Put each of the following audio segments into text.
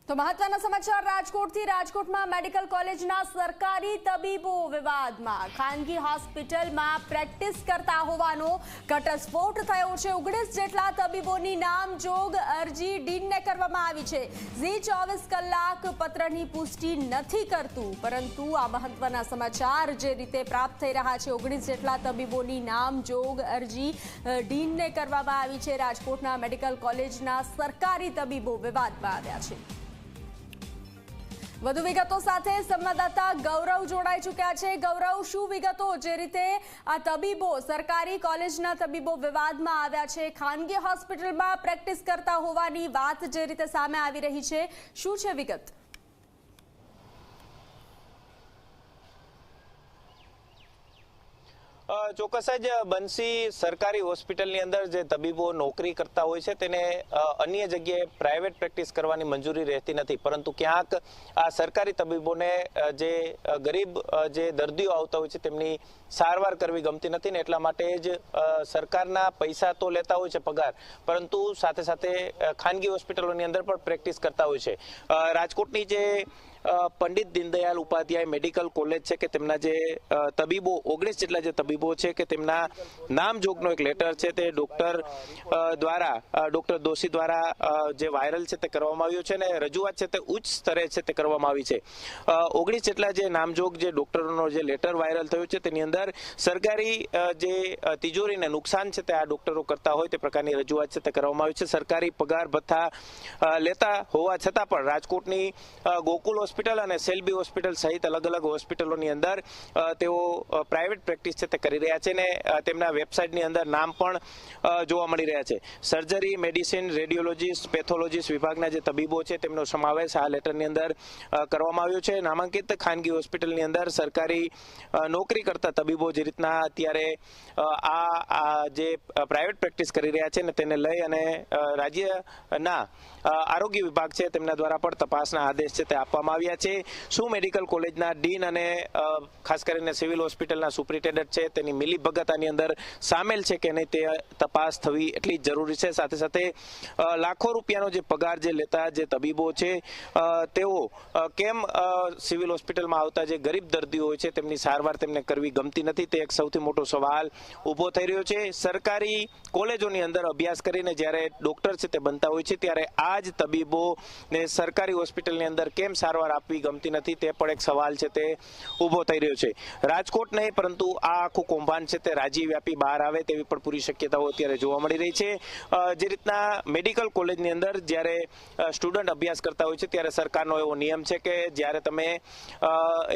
તો મહત્વના સમાચાર રાજકોટથી રાજકોટમાં મેડિકલ કોલેજના સરકારી તબીબો વિવાદમાં ખાનગી હોસ્પિટલમાં પ્રેક્ટિસ કરતા હોવાનો ઘટસ્ફોટ થયો છે। 19 જેટલા તબીબોની નામજોગ અરજી ડીનને કરવામાં આવી છે। ઝી 24 કલાક પત્રની પુષ્ટિ નથી કરતું, પરંતુ આ મહત્વના સમાચાર જે રીતે પ્રાપ્ત થઈ રહ્યા છે, 19 જેટલા તબીબોની નામજોગ અરજી ડીનને કરવામાં આવી છે। રાજકોટના મેડિકલ કોલેજના સરકારી તબીબો વિવાદમાં આવ્યા છે। વધુ વિગતો સાથે સંવાદદાતા ગૌરવ જોડાઈ ચૂક્યા છે। ગૌરવ, શું વિગતો? જે રીતે આ તબીબો સરકારી કોલેજના તબીબો વિવાદમાં આવ્યા છે, ખાનગી હોસ્પિટલમાં પ્રેક્ટિસ કરતા હોવાની વાત જે રીતે સામે આવી રહી છે, શું છે વિગત? ચોક્કસ જ બંસી, સરકારી હોસ્પિટલની અંદર જે તબીબો નોકરી કરતા હોય છે તેને અન્ય જગ્યાએ પ્રાઇવેટ પ્રેક્ટિસ કરવાની મંજૂરી રહેતી નથી, પરંતુ ક્યાંક આ સરકારી તબીબોને જે ગરીબ જે દર્દીઓ આવતા હોય છે તેમની સારવાર કરવી ગમતી નથી ને એટલા માટે જ સરકારના પૈસા તો લેતા હોય છે પગાર, પરંતુ સાથે સાથે ખાનગી હોસ્પિટલોની અંદર પણ પ્રેક્ટિસ કરતા હોય છે। રાજકોટની જે પંડિત દીનદયાલ ઉપાધ્યાય મેડિકલ કોલેજ છે કે તેમના જે તબીબો 19 જેટલા જે તબીબો છે કે તેમના નામજોગનો એક લેટર છે તે ડોક્ટર દોશી દ્વારા જે વાયરલ છે તે કરવામાં આવ્યો છે ને રજૂઆત છે તે ઉચ્ચ સ્તરે છે તે કરવામાં આવી છે। 19 જેટલા જે નામજોગ જે ડોક્ટરોનો જે લેટર વાયરલ થયો છે તેની અંદર સરકારી જે તિજોરીને નુકસાન છે તે આ ડોક્ટરો કરતા હોય તે પ્રકારની રજૂઆત છે તે કરવામાં આવી છે। સરકારી પગાર ભથ્થા લેતા હોવા છતાં પણ રાજકોટની ગોકુલ હોસ્પિટલ અને સેલ્બી હોસ્પિટલ સહિત અલગ અલગ હોસ્પિટલોની અંદર તેઓ પ્રાઇવેટ પ્રેક્ટિસ છે તે કરી રહ્યા છે ને તેમના વેબસાઇટની અંદર નામ પણ જોવા મળી રહ્યા છે। સર્જરી, મેડિસિન, રેડિયોલોજીસ્ટ, પેથોલોજીસ્ટ વિભાગના જે તબીબો છે તેમનો સમાવેશ આ લેટરની અંદર કરવામાં આવ્યો છે। નામાંકિત ખાનગી હોસ્પિટલની અંદર સરકારી નોકરી કરતા તબીબો જે રીતના અત્યારે આ જે પ્રાઇવેટ પ્રેક્ટિસ કરી રહ્યા છે ને તેને લઈ અને રાજ્યના આરોગ્ય વિભાગ છે તેમના દ્વારા પણ તપાસના આદેશ છે તે આપવામાં આવ્યા છે। શું મેડિકલ કોલેજના ડીન અને ખાસ કરીને સિવિલ હોસ્પિટલના સુપ્રિન્ટેન્ડન્ટ છે તેની મિલીભગત આની અંદર સામેલ છે કે નહીં તે તપાસ થવી એટલી જરૂરી છે। સાથે સાથે લાખો રૂપિયાનો જે પગાર જે લેતા જે તબીબો છે તેઓ કેમ સિવિલ હોસ્પિટલમાં આવતા જે ગરીબ દર્દીઓ હોય છે તેમની સારવાર તેમને કરવી ગમતી નથી, તે એક સૌથી મોટો સવાલ ઊભો થઈ રહ્યો છે। સરકારી કોલેજોની અંદર અભ્યાસ કરીને જ્યારે ડોક્ટર છે તે બનતા હોય છે ત્યારે આ જ તબીબોને સરકારી હોસ્પિટલની અંદર કેમ સારવાર આપવી ગમતી નથી તે પણ એક સવાલ છે તે ઊભો થઈ રહ્યો છે। રાજકોટ નહીં પરંતુ આ આખું કૌભાંડ છે તે રાજ્યવ્યાપી બહાર આવે તેવી પણ પૂરી શક્યતાઓ અત્યારે જોવા મળી રહી છે। જે રીતના મેડિકલ કોલેજની અંદર જ્યારે સ્ટુડન્ટ અભ્યાસ કરતા હોય છે ત્યારે સરકારનો એવો નિયમ છે કે જ્યારે તમે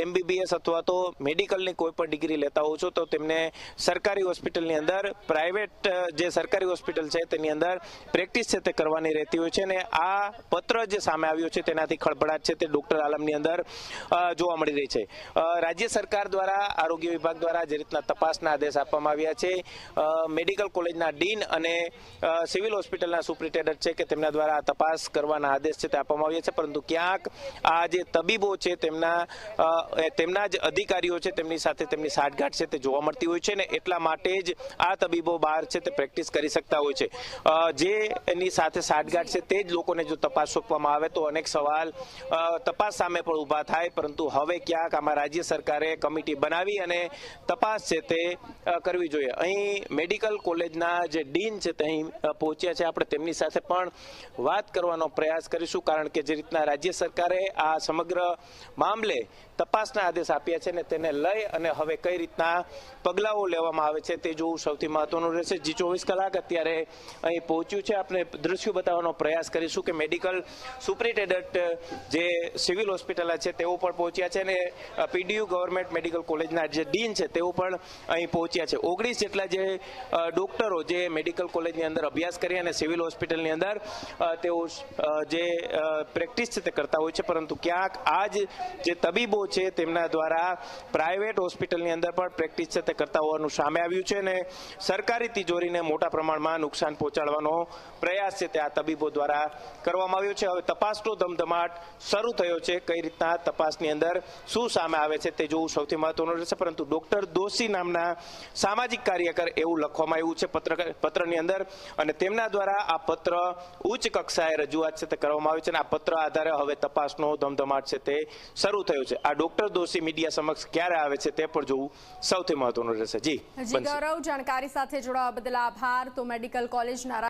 MBBS અથવા તો મેડિકલની કોઈ પણ ડિગ્રી લેતા હો છો તો તેમને સરકારી હોસ્પિટલની અંદર પ્રાઇવેટ જે સરકારી હોસ્પિટલ છે તેની અંદર પ્રેક્ટિસ છે તે કરવાની રહેતી હોય છે ને આ પત્ર જે સામે આવ્યો છે તેનાથી ખળભળાટ છે તે ડોક્ટર આલમની અંદર જોવા મળી રહી છે। રાજ્ય સરકાર દ્વારા આરોગ્ય વિભાગ દ્વારા જે રીતના તપાસના આદેશ આપવામાં આવ્યા છે, મેડિકલ કોલેજના ડીન અને સિવિલ હોસ્પિટલના સુપ્રિન્ટેન્ડન્ટ છે કે તેમના દ્વારા તપાસ કરવાના આદેશ છે તે આપવામાં આવ્યા છે, પરંતુ ક્યાંક આ જે તબીબો છે તેમના જ અધિકારીઓ છે તેમની સાથે તેમની સાઠગાંઠ છે તે જોવા મળતી હોય છે ને એટલા માટે જ આ તબીબો બહાર છે તે પ્રેક્ટિસ કરી શકતા હોય છે। જે એની સાથે સાઠગાંઠ છે તે જ લોકોને જો તપાસ સોંપવામાં આવે તો અનેક સવાલ તપાસ સામે પણ ઊભા થાય, પરંતુ હવે ક્યાંક આમાં રાજ્ય સરકારે કમિટી બનાવી અને તપાસ છે તે કરવી જોઈએ। અહીં મેડિકલ કોલેજના જે ડીન છે તે અહીં પહોંચ્યા છે, આપણે તેમની સાથે પણ વાત કરવાનો પ્રયાસ કરીશું, કારણ કે જે રીતના રાજ્ય સરકારે આ સમગ્ર મામલે તપાસના આદેશ આપ્યા છે ને તેને લઈ અને હવે કઈ રીતના પગલાઓ લેવામાં આવે છે તે જોવું સૌથી મહત્વનું રહેશે। જી 24 કલાક અત્યારે અહીં પહોંચ્યું છે, આપણે દ્રશ્યો બતાવવાનો પ્રયાસ કરીશું કે મેડિકલ સુપ્રિન્ટેન્ડન્ટ જે સિવિલ હોસ્પિટલ છે તેઓ પણ પહોંચ્યા છે અને PDU ગવર્મેન્ટ મેડિકલ કોલેજના જે ડીન છે તેઓ પણ અહીં પહોંચ્યા છે। 19 જેટલા જે ડોક્ટરો જે મેડિકલ કોલેજની અંદર અભ્યાસ કરી અને સિવિલ હોસ્પિટલની અંદર તેઓ જે પ્રેક્ટિસ છે તે કરતા હોય છે, પરંતુ ક્યાંક આ જ જે તબીબો છે તેમના દ્વારા પ્રાઇવેટ હોસ્પિટલની અંદર પણ પ્રેક્ટિસ છે તે કરતા હોવાનું સામે આવ્યું છે અને સરકારી તિજોરીને મોટા પ્રમાણમાં નુકસાન પહોંચાડવાનો પ્રયાસ છે તે આ તબીબો દ્વારા કરવામાં આવ્યો છે. હવે તપાસનો ધમધમાટ શરૂ થયો છે. કઈ રીતના તપાસની અંદર શું સામે આવે છે તે જોવું સૌથી મહત્વનું રહેશે. પરંતુ ડોક્ટર દોશી નામના સામાજિક કાર્યકર એવું લખવામાં આવ્યું છે પત્રની અંદર, અને તેમના દ્વારા આ પત્ર ઉચ્ચ કક્ષાએ રજૂઆત છે તે કરવામાં આવી છે, અને આ પત્ર આધારે હવે તપાસનો ધમધમાટ છે તે શરૂ થયો છે. આ ડોક્ટર દોશી મીડિયા સમક્ષ ક્યારે આવે છે તે પણ જોવું સૌથી મહત્વનું રહેશે. જી ગૌરવ, જાણકારી સાથે જોડાવા બદલ આભાર. તો મેડિકલ કોલેજના